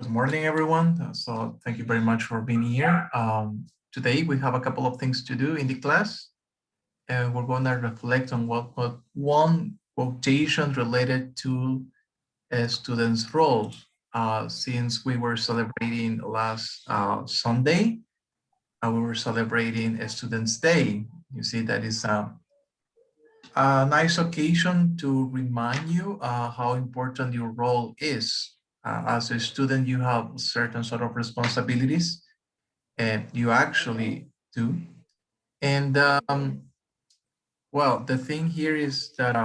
Good morning, everyone. So thank you very much for being here. Today we have a couple of things to do in the class, and we're going to reflect on what one quotation related to a student's role. Since we were celebrating last Sunday, we were celebrating a Student's Day. You see, that is a nice occasion to remind you how important your role is. As a student, you have certain sort of responsibilities, and you actually do. And well, the thing here is that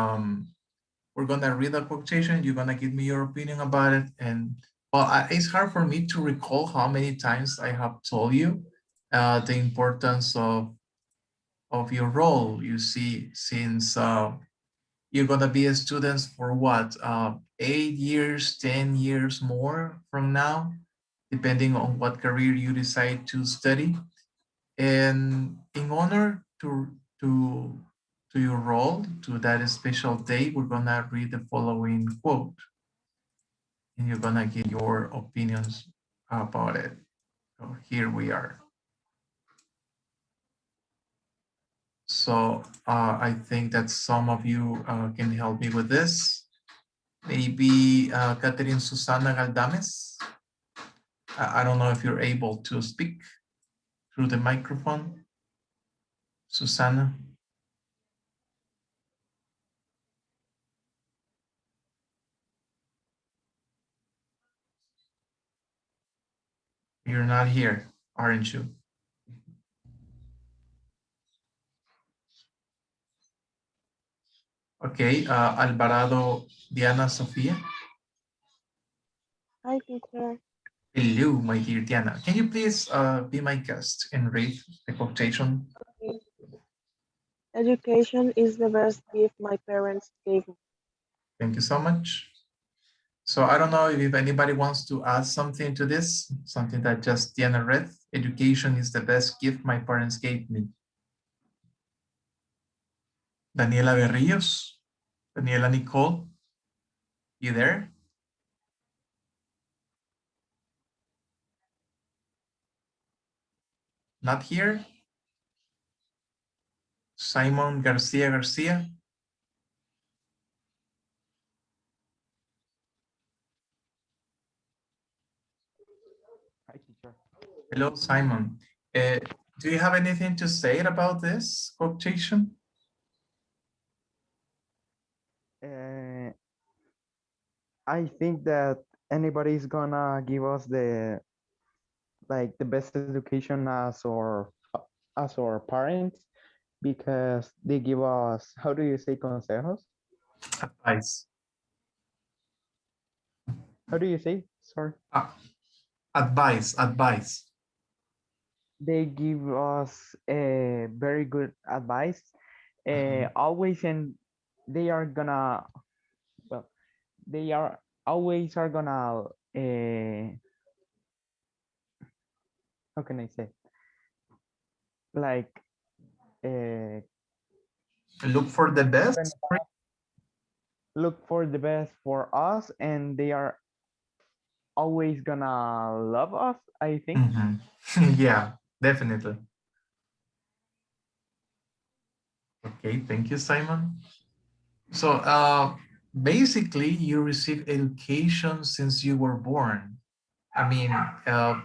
we're gonna read a quotation. You're gonna give me your opinion about it, and well, it's hard for me to recall how many times I have told you the importance of your role. You see, since you're gonna be a student for what, 8 years, 10 years more from now, depending on what career you decide to study. And in honor to your role, to that special day, we're gonna read the following quote, and you're gonna give your opinions about it. So here we are. So I think that some of you can help me with this. Maybe Catherine Susana Galdames. I don't know if you're able to speak through the microphone. Susana. You're not here, aren't you? Okay, Alvarado Diana Sofia. Hi, teacher. Hello, my dear Diana. Can you please be my guest and read the quotation? Education is the best gift my parents gave me. Thank you so much. So I don't know if anybody wants to add something to this, something that just Diana read. Education is the best gift my parents gave me. Daniela Berrios, Daniela Nicole, you there? Not here? Simon Garcia Garcia. Hi, teacher. Hello, Simon. Do you have anything to say about this quotation? Uh, I think that anybody's gonna give us the best education as our parents because they give us, how do you say consejos? Advice. How do you say? Sorry. Advice. They give us a very good advice. Always, and they are gonna, well, they are always are gonna how can I say, like uh, Look for the best. look for the best for us, and they are always gonna love us, I think. Yeah, definitely. Okay, thank you, Simon. So basically, you receive education since you were born. I mean,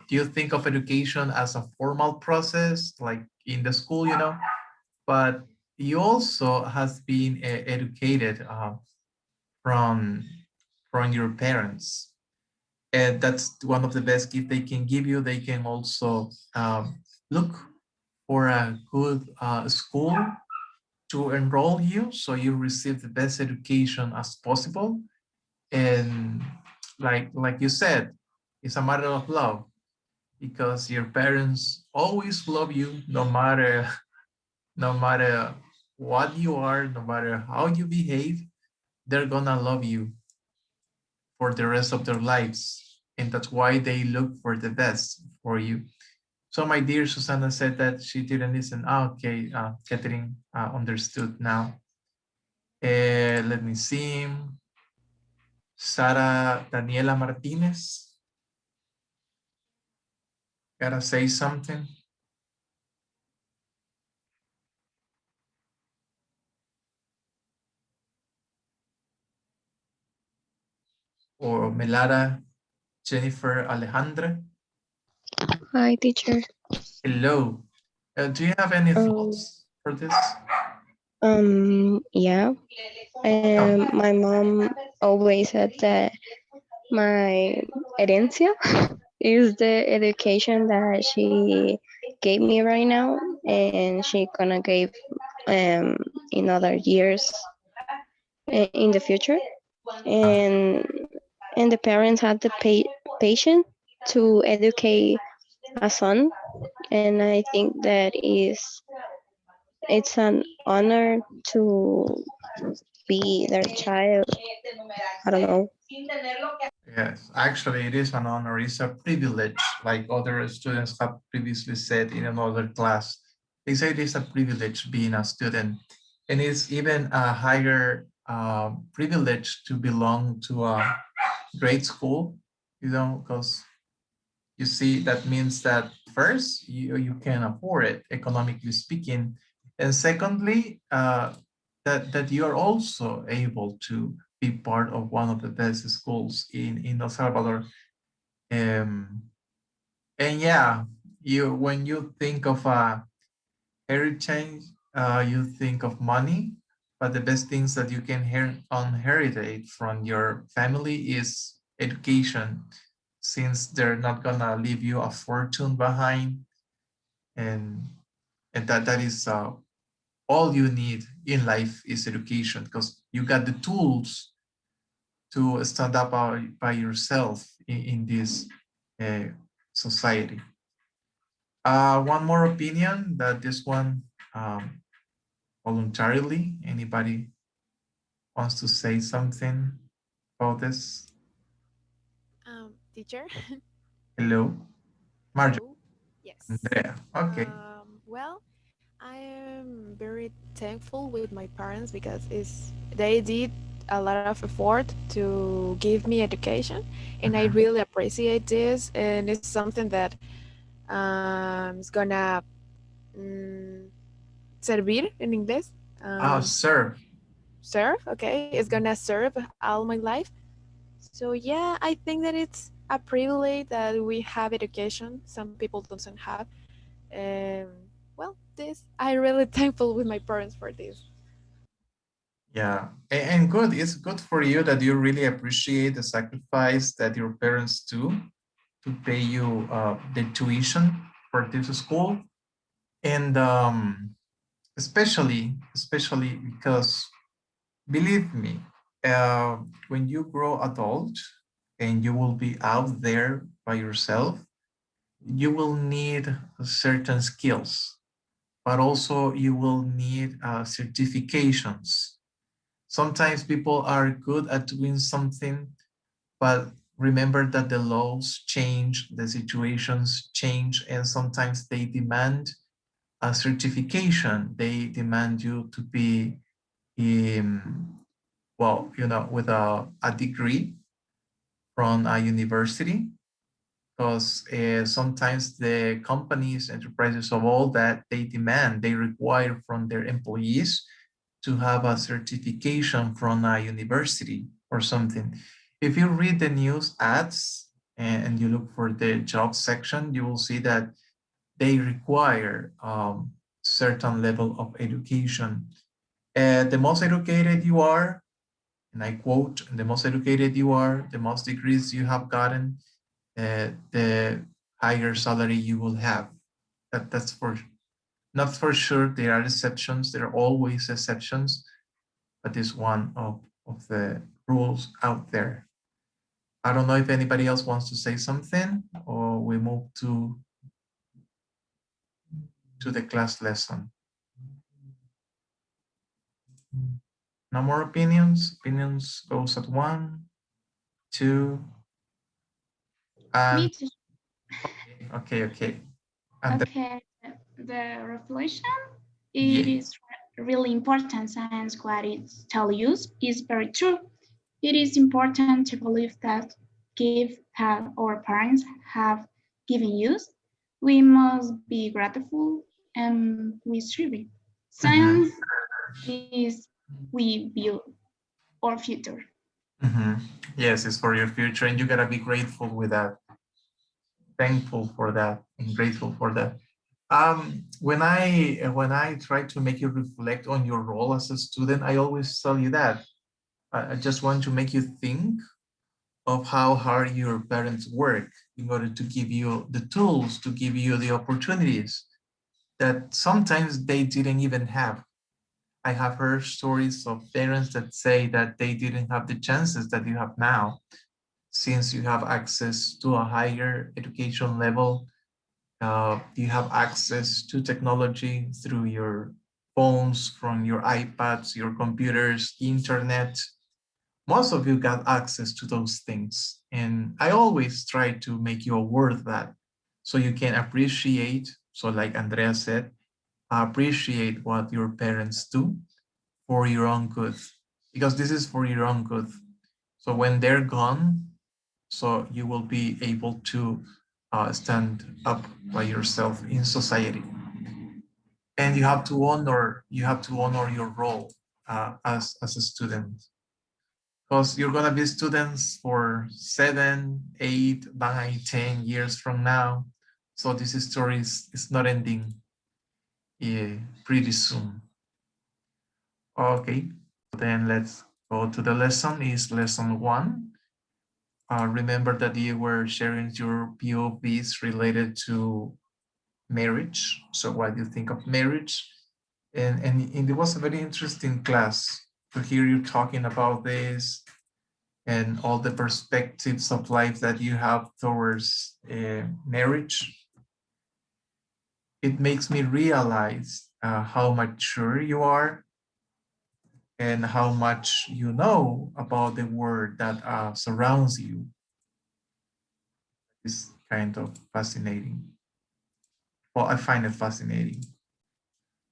do you think of education as a formal process, like in the school, but you also has been educated from from your parents, and that's one of the best gifts they can give you. They can also look for a good school to enroll you, so you receive the best education as possible. And like you said, it's a matter of love, because your parents always love you, no matter what you are, no matter how you behave. They're gonna love you for the rest of their lives, and that's why they look for the best for you. So my dear Susanna said that she didn't listen. Okay, Catherine understood now. Let me see. Sara Daniela Martinez. Gotta say something? Or Melara, Jennifer, Alejandra? Hi, teacher. Hello. Do you have any Um, thoughts for this? yeah. Oh, My mom always said that my herencia is the education that she gave me right now, and she gonna give um in other years in the future. uh, And the parents had the patience to educate a son, and I think that is it's an honor to be their child. I don't know. yes, actually, it is an honor. It's a privilege, like other students have previously said in another class. They say it is a privilege being a student, and it's even a higher privilege to belong to a grade school, because you see, that means that first, you can afford it, economically speaking. And secondly, that you are also able to be part of one of the best schools in El Salvador. Um, and yeah, when you think of a heritage, you think of money, but the best things that you can inherit from your family is education, since they're not gonna leave you a fortune behind, and that is all you need in life is education, because you got the tools to stand up by yourself in this uh, society. One more opinion, that this one, um, voluntarily. Anybody wants to say something about this? Teacher, Hello, Marjorie, hello. Yes. Andrea. Okay. Well, I am very thankful with my parents because they did a lot of effort to give me education, and I Mhm. really appreciate this. And it's something that is gonna mm, servir in English. Sir. Serve. Okay, it's gonna serve all my life. So yeah, I think that it's a privilege that we have education. Some people doesn't have. Um, well, this I really thankful with my parents for this. Yeah, and good. It's good for you that you really appreciate the sacrifice that your parents do to pay you the tuition for this school, and especially because, believe me, when you grow adult and you will be out there by yourself, you will need certain skills, but also you will need certifications. Sometimes people are good at doing something, but remember that the laws change, the situations change, and sometimes they demand a certification. They demand you to be, well, with a degree from a university, because sometimes the companies, enterprises of all that, they require from their employees to have a certification from a university or something. If you read the news ads and you look for the job section, you will see that they require certain level of education. The most educated you are, and I quote, the most educated you are, the most degrees you have gotten, the higher salary you will have. That's for not for sure. There are exceptions. There are always exceptions, but it's one of the rules out there. I don't know if anybody else wants to say something, or we move to the class lesson. No more opinions. Opinions goes at one, two, and Me too. okay. And Okay, the reflection, it yeah, is really important since what it tells you is very true. It is important to believe that gift that our parents have given you We must be grateful and we strive. Mhm. Science is we build our future. Mhm. Yes, it's for your future, and you gotta be grateful with that, thankful for that, and grateful for that. When I try to make you reflect on your role as a student, I always tell you that I just want to make you think of how hard your parents work in order to give you the tools, to give you the opportunities that sometimes they didn't even have. I have heard stories of parents that say that they didn't have the chances that you have now, since you have access to a higher education level. You have access to technology through your phones, from your iPads, your computers, internet. Most of you got access to those things. And I always try to make you aware of that so you can appreciate. So, like Andrea said, appreciate what your parents do for your own good, because this is for your own good. So, when they're gone, so you will be able to stand up by yourself in society, and you have to honor your role as a student, because you're going to be students for 7, 8, 9, 10 years from now. So this story is not ending pretty soon. Okay, then let's go to the lesson. Is lesson 1. Remember that you were sharing your POVs related to marriage. So what do you think of marriage? And it was a very interesting class to hear you talking about this and all the perspectives of life that you have towards marriage. It makes me realize how mature you are and how much you know about the world that surrounds you. It's kind of fascinating. Well, I find it fascinating.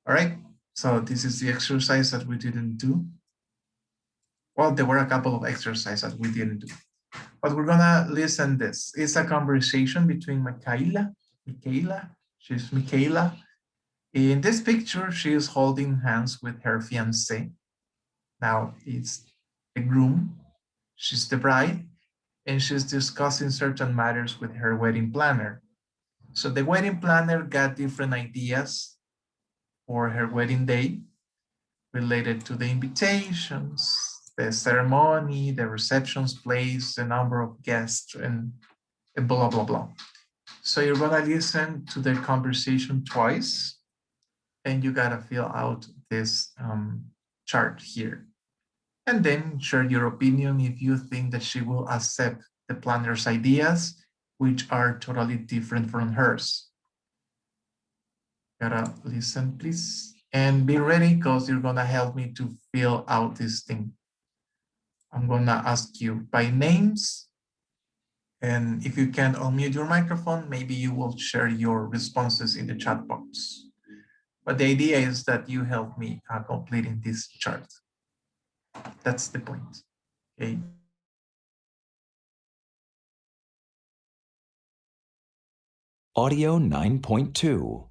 All right. So this is the exercise that we didn't do. Well, there were a couple of exercises that we didn't do, but we're gonna listen this. It's a conversation between Michaela. She's Michaela. In this picture, she is holding hands with her fiance. Now it's the groom. She's the bride, and she's discussing certain matters with her wedding planner. So the wedding planner got different ideas for her wedding day related to the invitations, the ceremony, the receptions place, the number of guests, and blah, blah, blah. So you're gonna listen to the conversation twice, and you gotta fill out this chart here. And then share your opinion if you think that she will accept the planner's ideas, which are totally different from hers. Gotta listen, please. And be ready, because you're gonna help me to fill out this thing. I'm gonna ask you by names. And if you can't unmute your microphone, maybe you will share your responses in the chat box. But the idea is that you help me completing this chart. That's the point. Okay. Audio 9.2.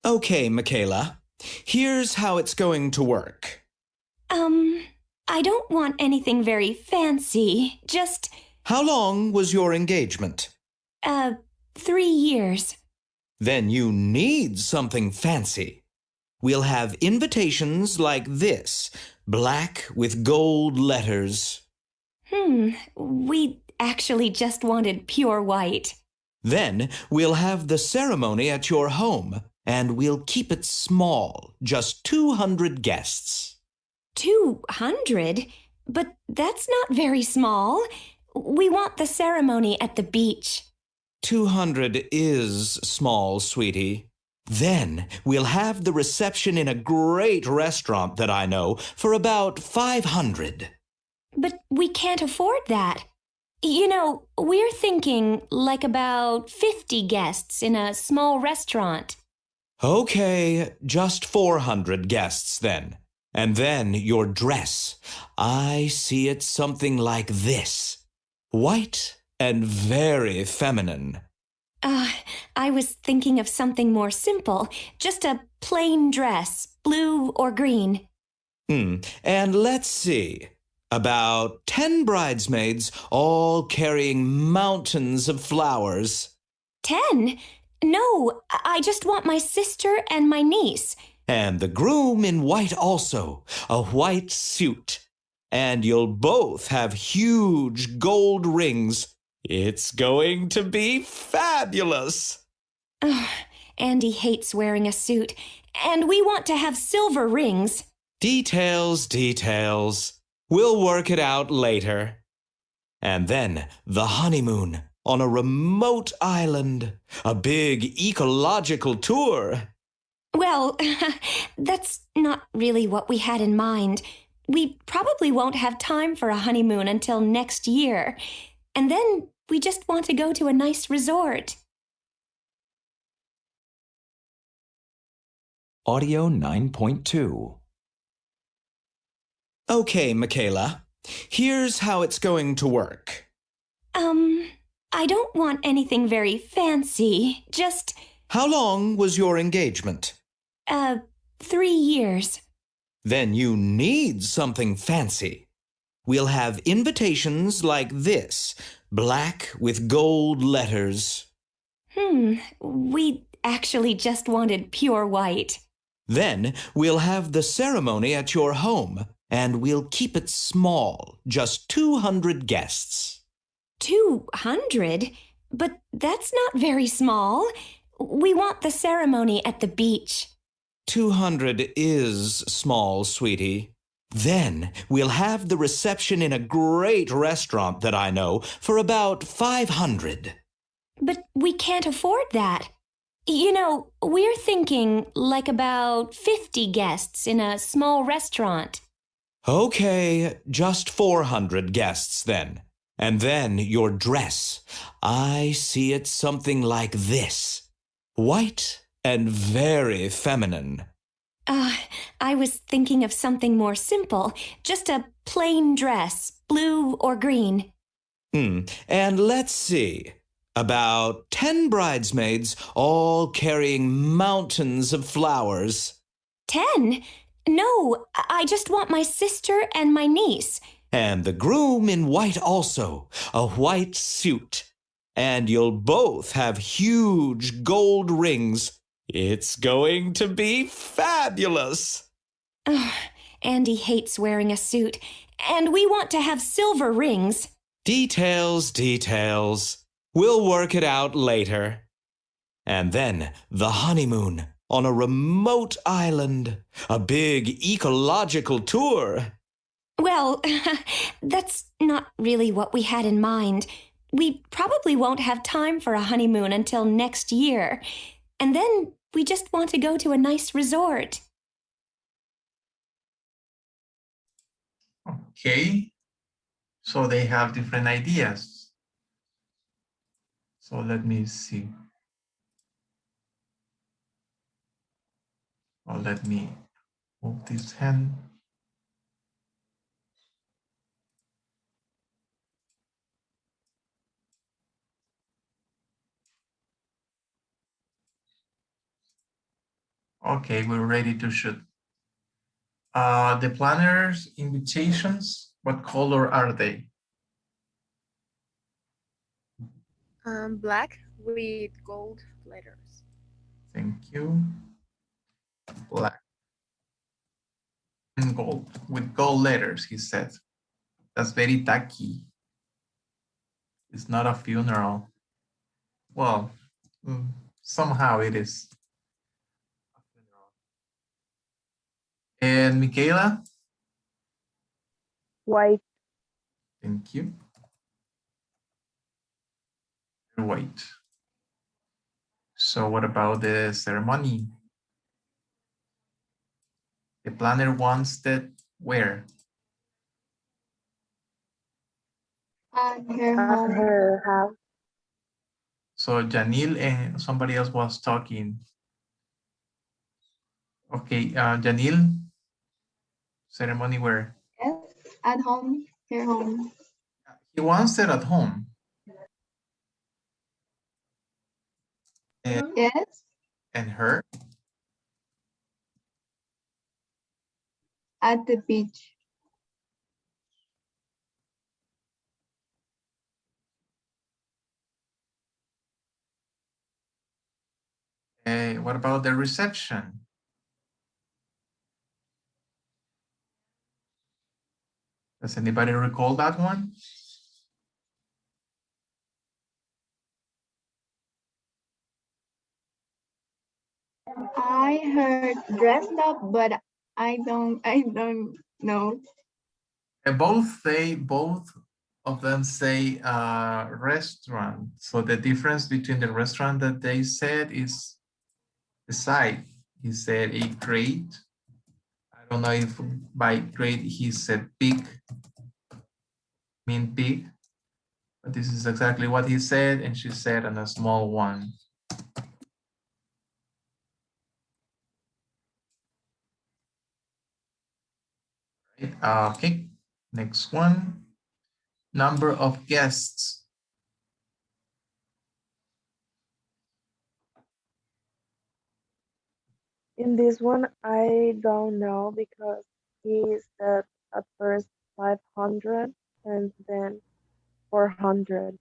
Okay, Michaela. Here's how it's going to work. I don't want anything very fancy. Just, How long was your engagement? 3 years. Then you need something fancy. We'll have invitations like this, black with gold letters. We actually just wanted pure white. Then we'll have the ceremony at your home, and we'll keep it small, just 200 guests. 200? But that's not very small. We want the ceremony at the beach. 200 is small, sweetie. Then we'll have the reception in a great restaurant that I know for about 500. But we can't afford that. You know, we're thinking like about 50 guests in a small restaurant. Okay, just 400 guests then. And then your dress. I see it something like this. White and very feminine. I was thinking of something more simple, just a plain dress, blue or green. And let's see. About 10 bridesmaids, all carrying mountains of flowers. 10? No, I just want my sister and my niece. And the groom in white also, a white suit. And you'll both have huge gold rings. It's going to be fabulous. Ugh, Andy hates wearing a suit, and we want to have silver rings. Details, details. We'll work it out later. And then the honeymoon on a remote island. A big ecological tour. Well, that's not really what we had in mind. We probably won't have time for a honeymoon until next year. And then we just want to go to a nice resort. Audio 9.2. Okay, Michaela. Here's how it's going to work. I don't want anything very fancy. Just, How long was your engagement? 3 years. Then you need something fancy. We'll have invitations like this, black with gold letters. We actually just wanted pure white. Then we'll have the ceremony at your home, and we'll keep it small, just 200 guests. 200? But that's not very small. We want the ceremony at the beach. 200 is small, sweetie. Then we'll have the reception in a great restaurant that I know for about 500. But we can't afford that. You know, we're thinking like about 50 guests in a small restaurant. Okay, just 400 guests then. And then your dress. I see it something like this. White and very feminine. I was thinking of something more simple, just a plain dress, blue or green. And let's see. About 10 bridesmaids, all carrying mountains of flowers. 10? No, I just want my sister and my niece. And the groom in white also, a white suit. And you'll both have huge gold rings. It's going to be fabulous. Andy hates wearing a suit, and we want to have silver rings. Details, details. We'll work it out later. And then the honeymoon on a remote island. A big ecological tour. Well, that's not really what we had in mind. We probably won't have time for a honeymoon until next year. And then we just want to go to a nice resort. Okay. So they have different ideas. So let me see. Or let me move this hand. Okay, we're ready to shoot. The planner's invitations, what color are they? Black with gold letters. Thank you. Black and gold with gold letters, he said. That's very tacky. It's not a funeral. Well, somehow it is. And Michaela? White. Thank you. White. So what about the ceremony? The planner wants that where? At her At home. her house. So Janil and somebody else was talking. Okay, Janil, ceremony where? Yes, at home. Her home. He wants it at home. Yes, And her? at the beach. What about the reception? Does anybody recall that one? I heard dressed up, but I don't know. And both of them say restaurant. So the difference between the restaurant that they said is the side. He said a crate. I don't know if by crate he said pig, mean pig, but this is exactly what he said, and she said on a small one. Right? Okay, next one. Number of guests. In this one, I don't know because he said at first 500 and then 400.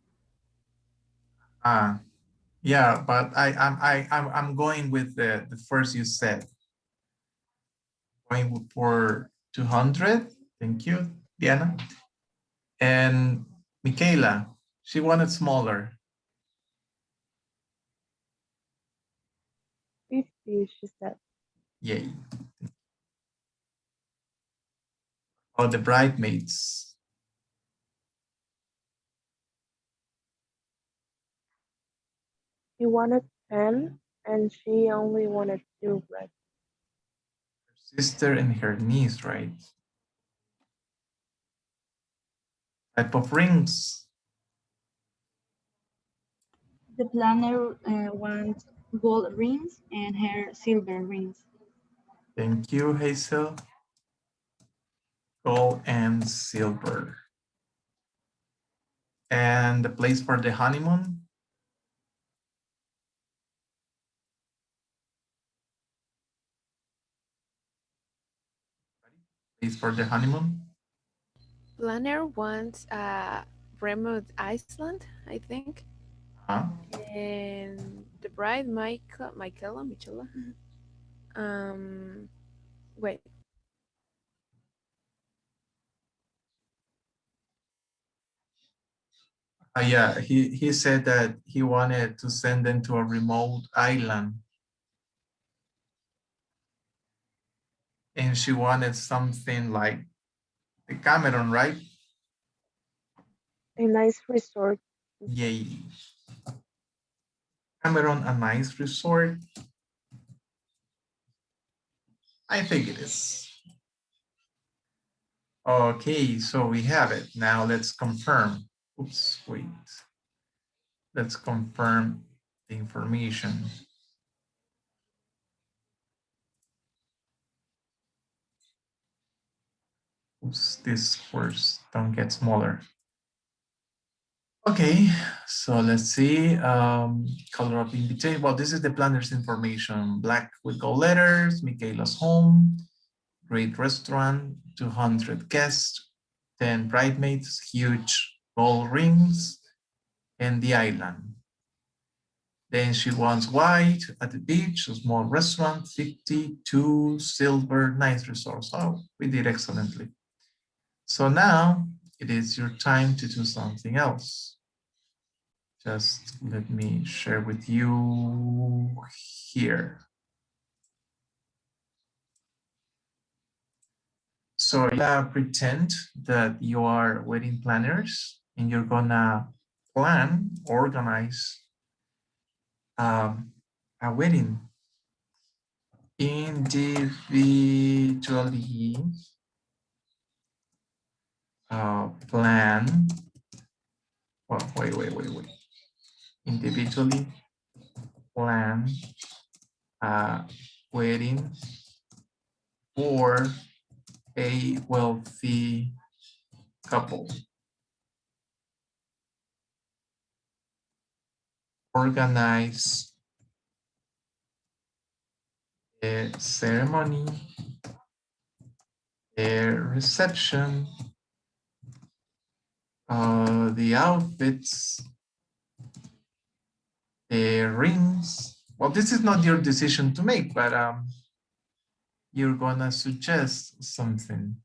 Yeah, but I'm going with the first you said. Going for 200. Thank you, Diana. And Michaela, she wanted smaller. 50, she said. Yay. Or the bridesmaids. He wanted 10 and she only wanted 2 bread. Sister and her niece, right? Type of rings. The planner wants gold rings and her silver rings. Thank you, Hazel. Gold and silver. And the place for the honeymoon. Place for the honeymoon. Planner wants remote Iceland, I think. Huh? And the bride, Michaela. Um, wait. Yeah, he said that he wanted to send them to a remote island. And she wanted something like the Cameron, right? A nice resort. Yay. Cameron, a nice resort? I think it is. Okay, so we have it. Now let's confirm. Oops, wait. Let's confirm the information. Oops, this words don't get smaller. Okay, so let's see. Color of invitation. Well, this is the planner's information. Black with gold letters, Michaela's home, great restaurant, 200 guests, 10 bridesmaids, huge gold rings, and the island. Then she wants white at the beach, a small restaurant, 52 silver, nice resort. So we did excellently. So now it is your time to do something else. Just let me share with you here. So pretend that you are wedding planners and you're gonna organize a wedding individually. Plan. Well, wait. Individually plan a wedding for a wealthy couple. Organize the ceremony, the reception, the outfits, the rings. Well, this is not your decision to make, but you're gonna suggest something.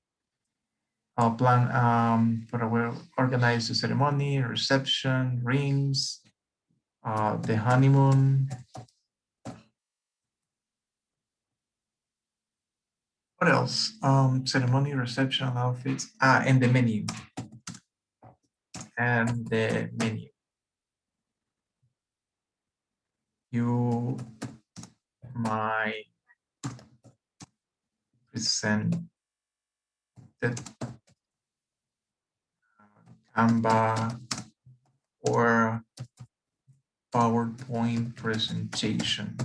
I'll plan for a well organize the ceremony, reception, rings, the honeymoon. What else? Ceremony, reception, outfits, and the menu. And the menu. You might present the Canva or PowerPoint presentation.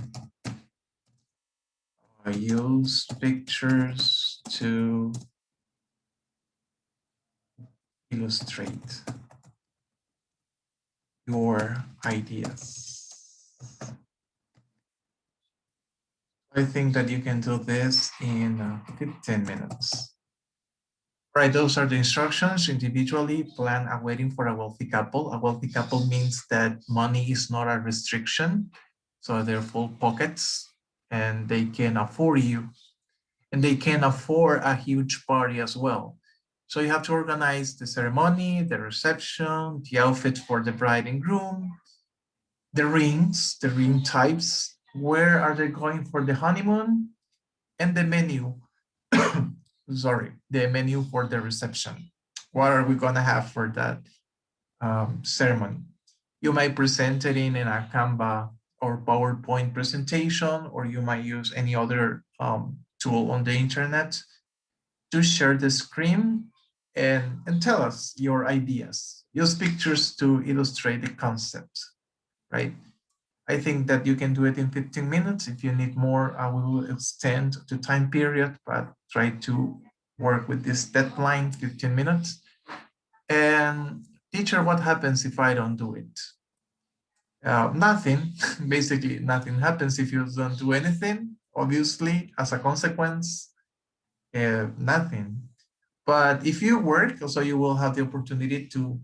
I use pictures to illustrate your ideas. I think that you can do this in 15 minutes. Right, those are the instructions. Individually plan a wedding for a wealthy couple. A wealthy couple means that money is not a restriction. So they're full pockets and they can afford you. And they can afford a huge party as well. So you have to organize the ceremony, the reception, the outfit for the bride and groom, the rings, the ring types, where are they going for the honeymoon, and the menu. Sorry, the menu for the reception. What are we gonna have for that ceremony? You might present it in a Canva or PowerPoint presentation, or you might use any other tool on the internet to share the screen and tell us your ideas. Use pictures to illustrate the concept, right? I think that you can do it in 15 minutes. If you need more, I will extend the time period, but try to work with this deadline, 15 minutes. And teacher, what happens if I don't do it? Nothing, basically nothing happens if you don't do anything. Obviously, as a consequence, nothing. But if you work, also you will have the opportunity to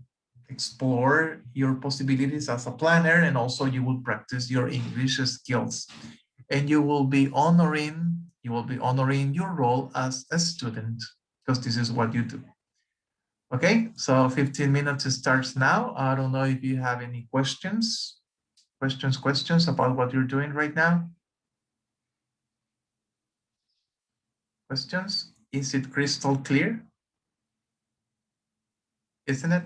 explore your possibilities as a planner, and also you will practice your English skills, and you will be honoring your role as a student, because this is what you do. Okay, so 15 minutes starts now. I don't know if you have any questions about what you're doing right now. Questions? Is it crystal clear? Isn't it?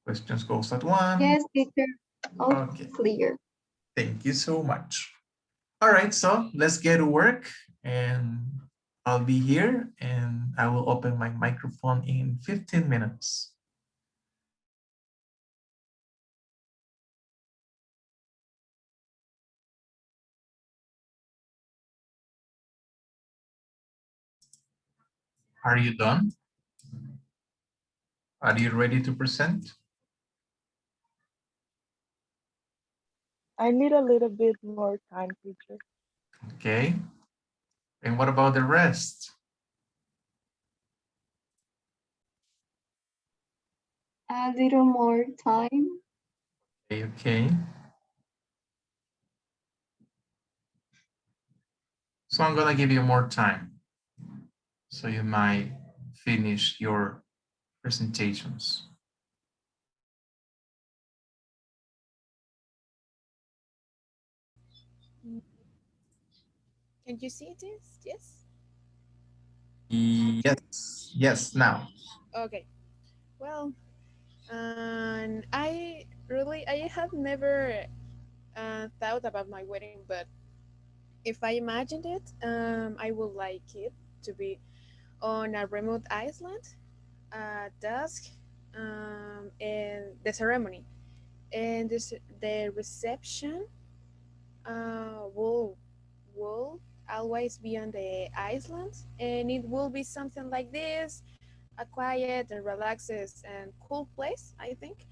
Questions goes at one. Yes, teacher. All Okay, clear. thank you so much. All right, so let's get to work, and I'll be here and I will open my microphone in 15 minutes. Are you done? Are you ready to present? I need a little bit more time, teacher. Okay. And what about the rest? A little more time. Okay, okay. So I'm gonna give you more time, so you might finish your presentations. Mm, can you see this? Yes. Yes, now. Okay. Well, and I have never thought about my wedding, but if I imagined it, I would like it to be on a remote island, dusk, and the ceremony, and the reception will always be on the island, and it will be something like this, a quiet and relaxes and cool place, I think.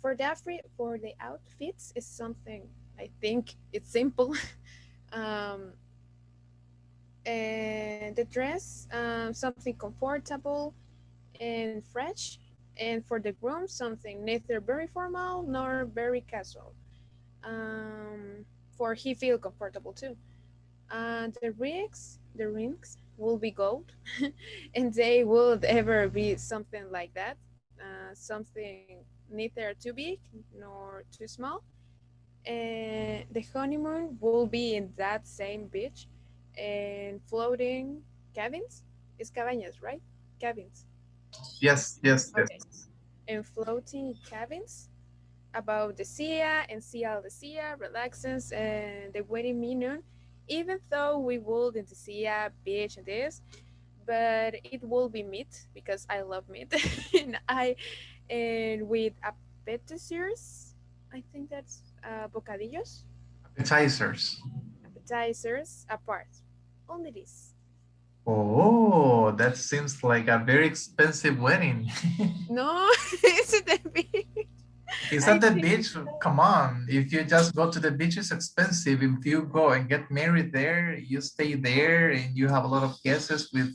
For the outfits is something I think it's simple. um, and the dress, something comfortable and fresh. And for the groom, something neither very formal nor very casual. For he feel comfortable too. And the rings will be gold, and they would ever be something like that. Something neither too big nor too small. And the honeymoon will be in that same beach, and floating cabins. It's cabañas, right? Cabins. Yes, yes, yes. Okay. And floating cabins about the sea and see all the sea, relaxes, and the wedding minion. Even though we would in the sea, beach, and this, but it will be meat because I love meat, and with appetizers. I think that's bocadillos, Appetizers. appetizers apart. Only this. Oh, that seems like a very expensive wedding. No, is it a big? Is I that the think beach? Come on. If you just go to the beach, it's expensive. If you go and get married there, you stay there and you have a lot of guests with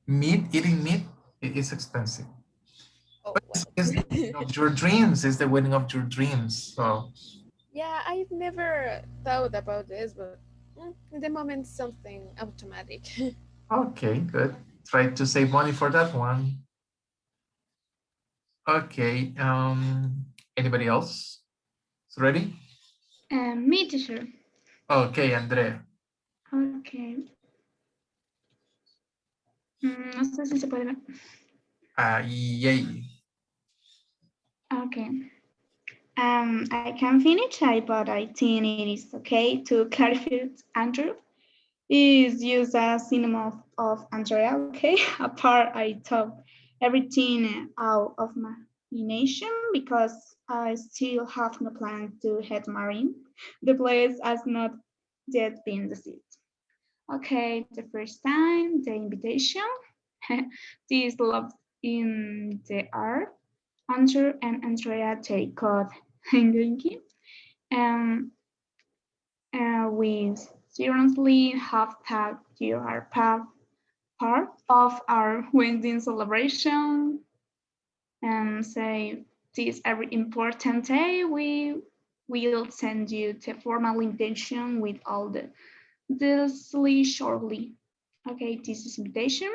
meat, eating meat, it is expensive. Oh But well. it's the wedding of your dreams. It's the wedding of your dreams. So, Yeah, I've never thought about this, but in the moment, something automatic. okay, good. Try to save money for that one. Okay. Anybody else? Ready? Me, teacher. Okay, Andrea. Okay. No sé si se puede ver. Yay. Okay. I can finish, but I think it is okay to clarify. Andrew is used as synonym of Andrea. Okay. Apart, I took everything out of my imagination because I still have no plan to head marine. The place has not yet been decided. Okay, the first time, the invitation. This love in the art. Andrew and Andrea take code drinking. Um, we seriously have that you are part of our wedding celebration and say this every important day we will send you the formal invitation with all the details shortly. Okay, this is invitation.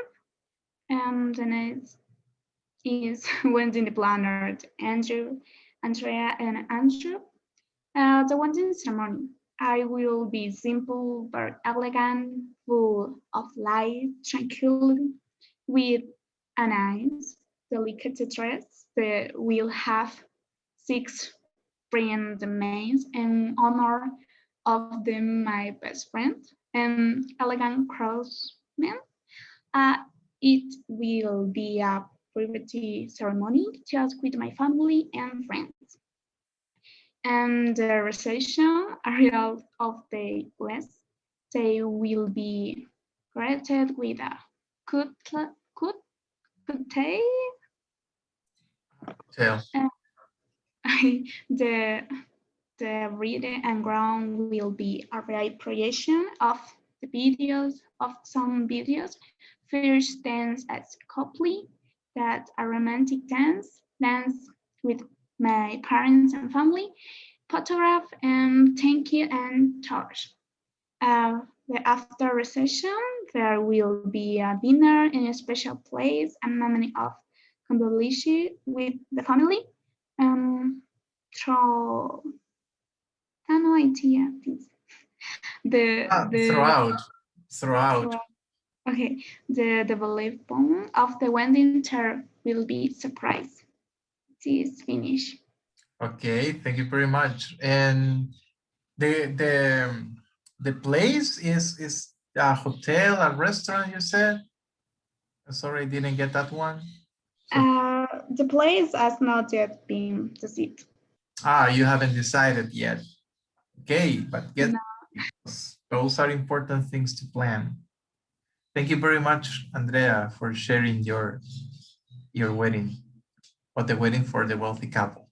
And the next is wedding planner Andrew, Andrea, and Andrew. The wedding ceremony. I will be simple but elegant, full of light, tranquility, with a nice, delicate dress. The will have six brand maids in honor of them, my best friend, and elegant crossmen. Uh, it will be a private ceremony just with my family and friends. And the reception area of the West, they will be created with a cut, Tell. the the reading and ground will be a reproduction of the videos of some videos. First dance as couple, that a romantic dance with my parents and family, photograph and thank you and tours. The after reception, there will be a dinner in a special place and moment of conversation with the family. Um, through no idea, please. The Throughout. Throughout. throughout, okay, the development of the wedding tour will be surprise. It is finished. Okay, thank you very much. And the the the place is a hotel, a restaurant, you said? Sorry, I didn't get that one. So, The place has not yet been decided. you haven't decided yet. Okay, but get No. those are important things to plan. Thank you very much, Andrea, for sharing your wedding or the wedding for the wealthy couple.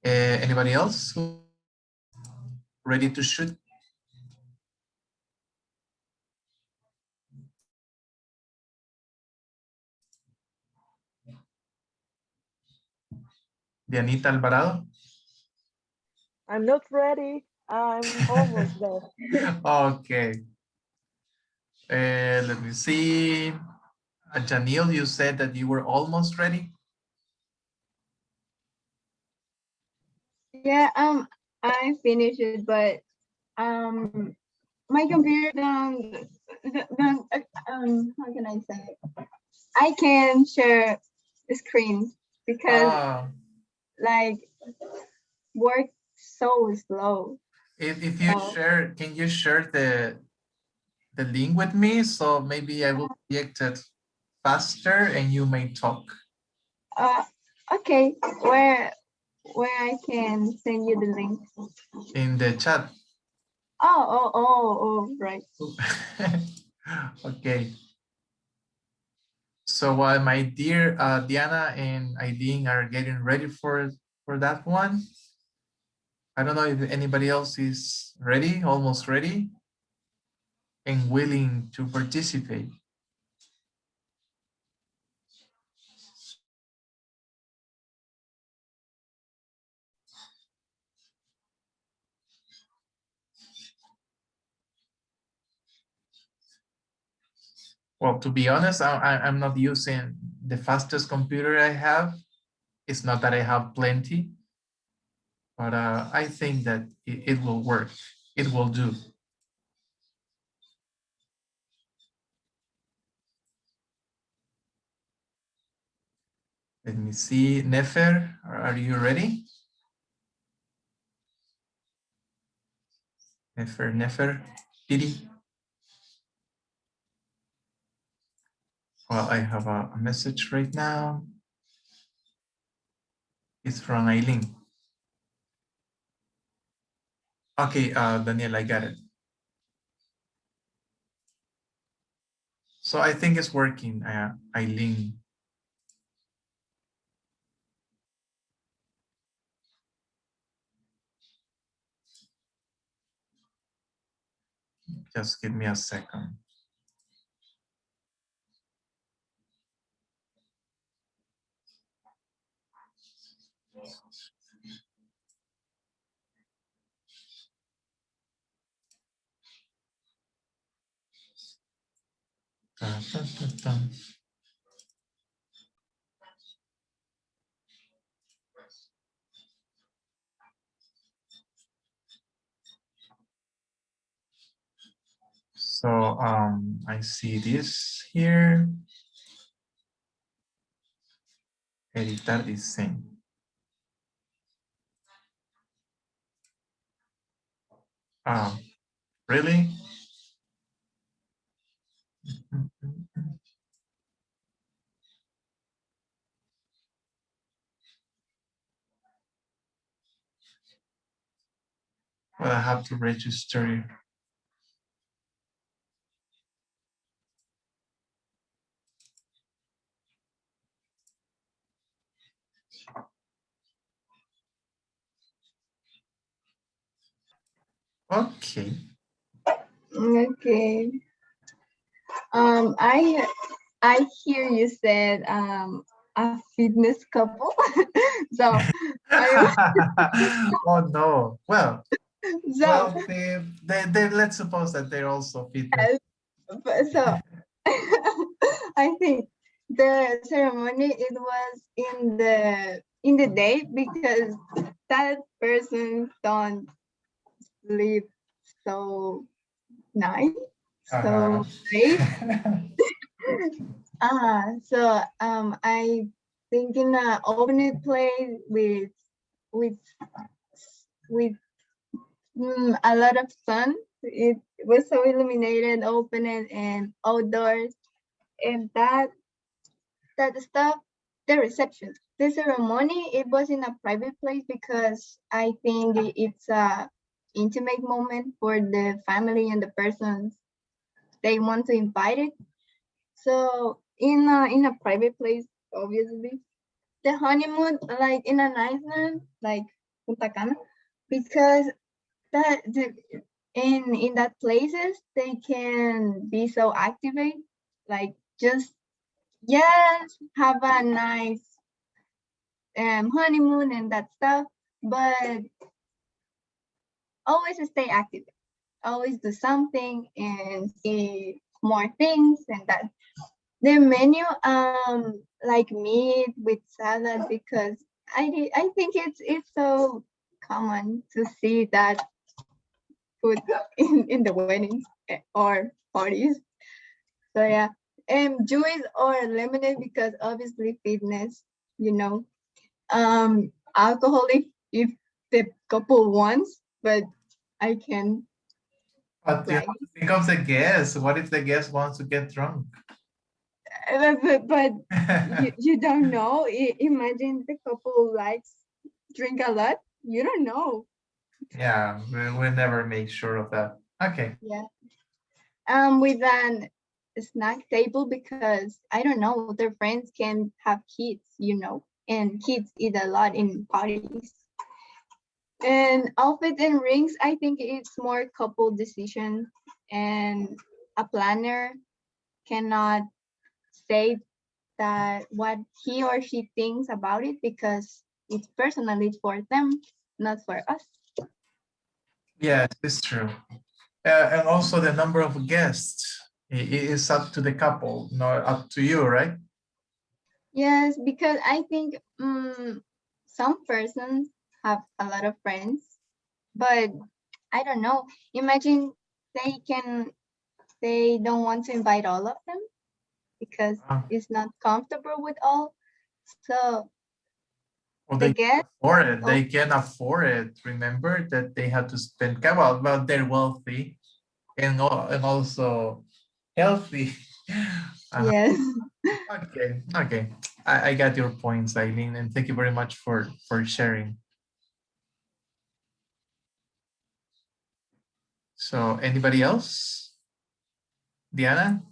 Anybody else? ready to shoot? Dianita Alvarado? I'm not ready. I'm almost there. Okay. Let me see. Janil, you said that you were almost ready. Yeah, I finished it, but my computer don't how can I say it? I can share the screen because Ah, like work so slow. if you So share, can you share the link with me? So maybe I will project it faster and you may talk uh okay, where I can send you the link. in the chat. Right. Okay. So while my dear Diana and Aileen are getting ready for that one, I don't know if anybody else is ready, almost ready, and willing to participate. Well, to be honest, I'm not using the fastest computer I have. It's not that I have plenty, but I think that it will work. It will do. Let me see. Nefer, are you ready? Nefer, Didi? Well, I have a message right now. It's from Aileen. Okay, Daniel, I got it. So I think it's working, Aileen. Just give me a second. Dun, dun, dun, dun. So I see this here. Editar diseño. Really? Well, I have to register. Okay. Okay. I hear you said a fitness couple. So Oh no. Well, so let's suppose that they're also fitness. so I think the ceremony it was in the day because that person don't sleep so nice, so late. So I think in a open place with with a lot of sun. It was so illuminated, open and outdoors, and that stuff. The reception, the ceremony, it was in a private place because I think it's a intimate moment for the family and the persons they want to invite it. So in a private place, obviously, the honeymoon like in an island like Punta Cana, because that in that places they can be so activate, like just yes, have a nice honeymoon and that stuff, but always stay active, always do something and see more things and that. The menu, like meat with salad because I think it's so common to see that food in the weddings or parties. So yeah, juice or lemonade because obviously fitness, you know. Alcohol if the couple wants, but I can But you have like. to think of the guest. What if the guest wants to get drunk? But you don't know. Imagine the couple likes drink a lot. You don't know. Yeah, we never make sure of that. Okay. Yeah. With an snack table because I don't know, their friends can have kids, you know, and kids eat a lot in parties. And outfit and rings, I think it's more couple decision, and a planner cannot say that what he or she thinks about it because it's personally for them, not for us. Yes, it's true. And also the number of guests is up to the couple, not up to you, right? Yes, because I think some persons have a lot of friends, but I don't know. Imagine they don't want to invite all of them because Ah, it's not comfortable with all. So well, the they guest, can afford it. oh They can afford it. Remember that they have to spend capital, but they're wealthy and also healthy. Uh, yes, okay, okay. I got your points, Eileen, and thank you very much for sharing. So anybody else? Diana,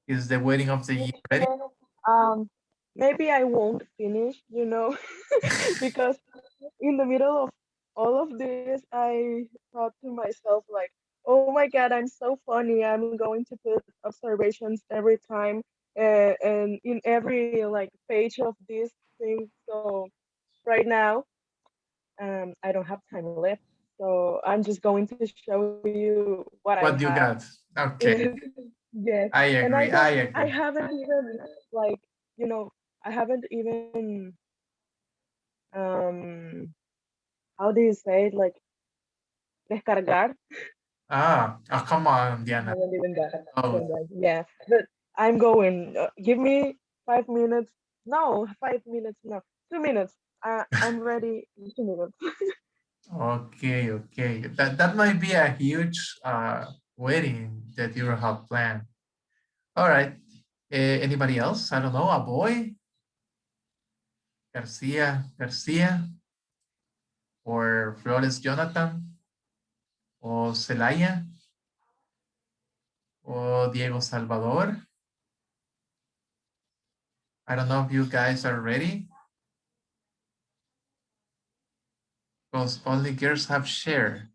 is the wedding of the year ready? Um, maybe I won't finish, because in the middle of all of this, I thought to myself like, oh my God, I'm so funny. I'm going to put observations every time, and in every like page of this thing. So right now, I don't have time left. So I'm just going to show you what I What have. do you got? Okay, Yes, I and agree. I I agree. haven't even like, I haven't even um how do you say it, like descargar. Come on, I Diana. haven't even Oh, done that. Yeah, but I'm going. Give me 5 minutes. No, 5 minutes. No, 2 minutes. I'm ready in 2 minutes. okay, okay. That might be a huge wedding that you have planned. All right. Anybody else? I don't know. A boy, Garcia, or Flores Jonathan, or Celaya, or Diego Salvador. I don't know if you guys are ready because only girls have share.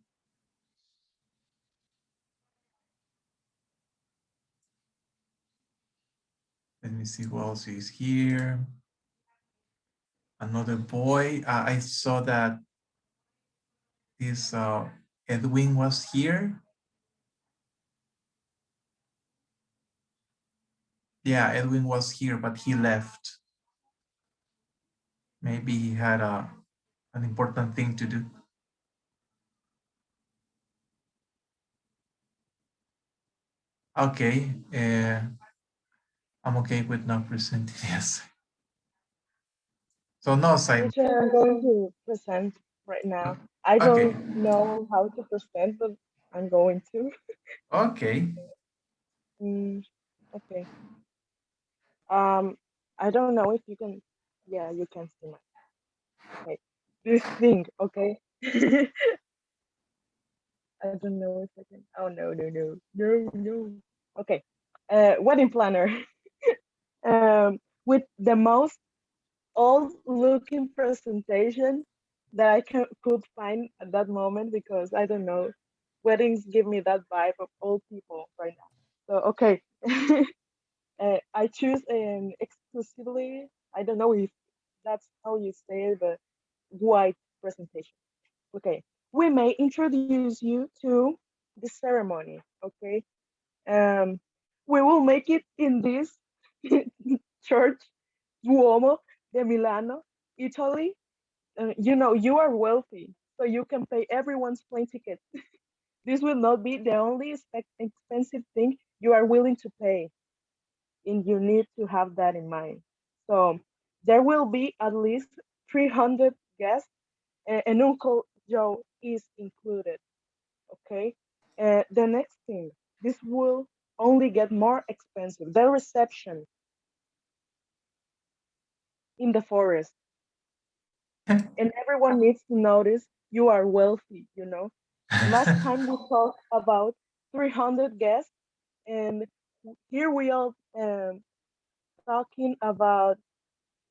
Let me see who else is here. Another boy. I saw that this Edwin was here. Yeah, Edwin was here, but he left. Maybe he had an important thing to do. Okay, I'm okay with not presenting. Yes. So no, Simon. Which I'm going to present right now. I Okay, don't know how to present, but I'm going to. okay. Mm, okay. Um, I don't know if you can. Yeah, you can see my. Okay. This thing. Okay. I don't know if I can. Oh no. Okay. Wedding planner. With the most old looking presentation that could find at that moment because I don't know, weddings give me that vibe of old people right now. So okay, I choose an exclusively. I don't know if that's how you say it, but white presentation. Okay, we may introduce you to the ceremony. Okay, um, we will make it in this church, Duomo de Milano, Italy. You know, you are wealthy, so you can pay everyone's plane ticket. This will not be the only expensive thing you are willing to pay, and you need to have that in mind. So there will be at least 300 guests, and Uncle Joe is included. Okay. The next thing, this will only get more expensive. The reception in the forest, and everyone needs to notice you are wealthy. You know, last time we talked about 300 guests, and here we are talking about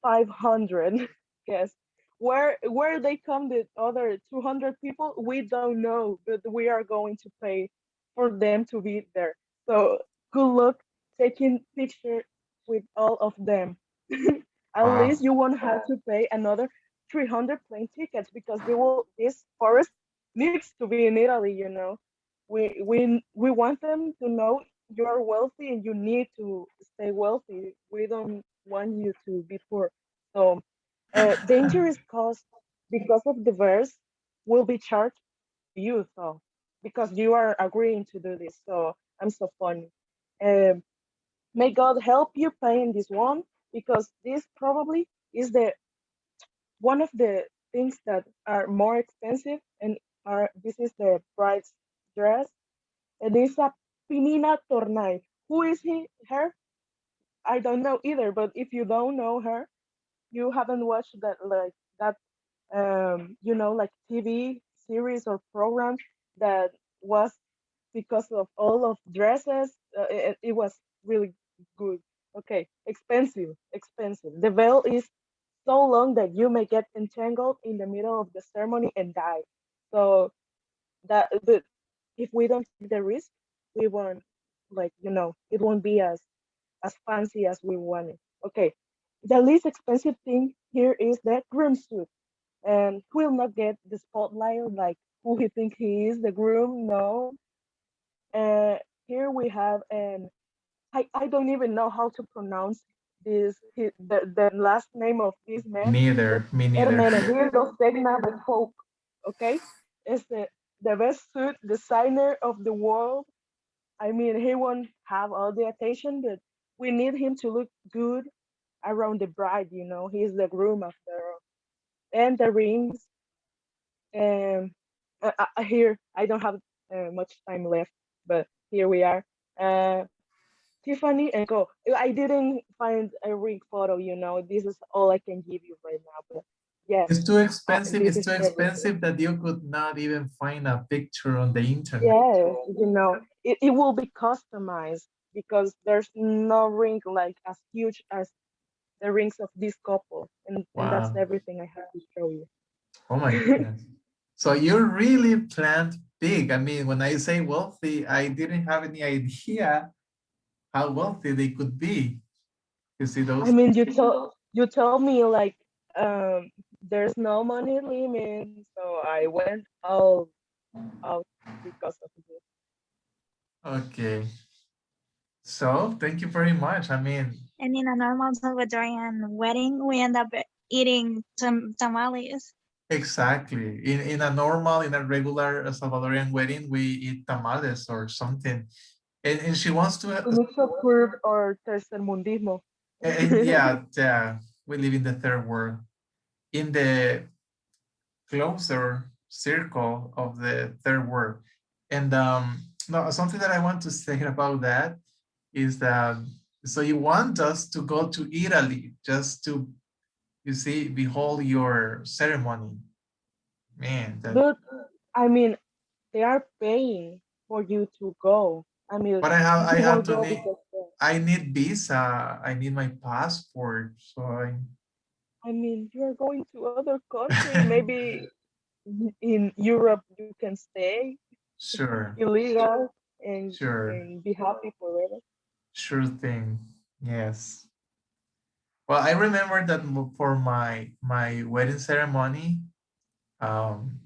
500 guests. Where they come the other 200 people, we don't know, but we are going to pay for them to be there. So good luck taking picture with all of them. At Wow. least you won't have to pay another 300 plane tickets because this forest needs to be in Italy, you know. We want them to know you're wealthy and you need to stay wealthy. We don't want you to be poor. So dangerous cost because of the verse will be charged to you, so because you are agreeing to do this. So I'm so funny. Um, may God help you pay in this one because this probably is the one of the things that are more expensive and are this is the bride's dress and it's a Pinina Tornai. Who is her? I don't know either, but if you don't know her, you haven't watched that you know, like TV series or program that was because of all of dresses. It was really good. Okay, expensive. The veil is so long that you may get entangled in the middle of the ceremony and die. So but if we don't take the risk, we won't, like, you know, it won't be as fancy as we want it. Okay, the least expensive thing here is the groom suit, and will not get the spotlight like who he think he is, the groom. No, uh, here we have an I don't even know how to pronounce the last name of this man, but Neither. Me neither. Hermenegildo Segna de Folk. Okay, is the best suit designer of the world. I mean, he won't have all the attention, but we need him to look good around the bride. You know, he's the groom after all. And the rings. Um, here I don't have much time left, but here we are. Uh, Tiffany and Co. I didn't find a ring photo. You know, this is all I can give you right now. But yes, It's too expensive. this It's is too everything. expensive that you could not even find a picture on the internet. Yes, you know, it will be customized because there's no ring like as huge as the rings of this couple, and that's Wow. everything I have to show you. Oh my goodness. So you really planned big. I mean, when I say wealthy, I didn't have any idea how wealthy they could be. You see I those? mean, you told me like there's no money limit, so I went all out because of this. Okay. So thank you very much. I mean, And in a normal Salvadorian wedding, we end up eating some tamales. exactly. In a regular Salvadorian wedding, we eat tamales or something. And she wants to, We need to prove our tercermundismo. and yeah, yeah, we live in the third world. In the closer circle of the third world. And no, something that I want to say about that is that so you want us to go to Italy just to, you see, behold your ceremony. Man, that, But I mean, they are paying for you to go. I mean, but you I have will to go need, because I need visa, I need my passport. So I, I mean, you are going to other country. Maybe in Europe you can stay Sure, illegal and sure, be happy forever. sure thing. Yes. Well, I remember that for my wedding ceremony, um,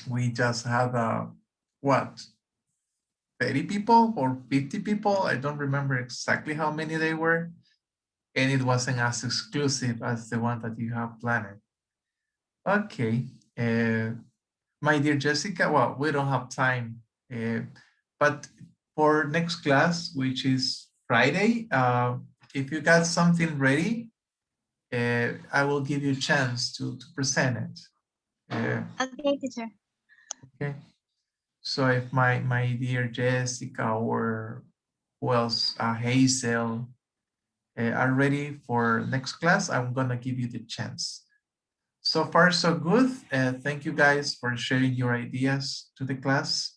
we just had what 30 people or 50 people. I don't remember exactly how many they were, and it wasn't as exclusive as the one that you have planned. Okay, my dear Jessica. Well, we don't have time, but for next class, which is Friday, if you got something ready, I will give you a chance to present it. Okay, teacher. Okay. So if my dear Jessica or who else, Hazel, are ready for next class, I'm gonna give you the chance. So far, so good. Thank you guys for sharing your ideas to the class.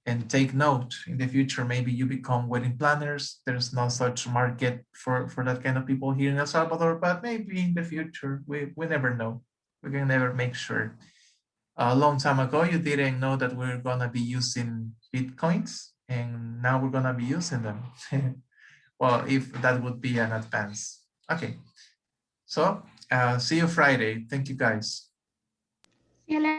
And take note, in the future, maybe you become wedding planners. There's no such market for that kind of people here in El Salvador, but maybe in the future, we never know. We can never make sure. A long time ago, you didn't know that we're gonna be using Bitcoins, and now we're gonna be using them. Well, if that would be an advance. Okay, so see you Friday. Thank you guys. See you later.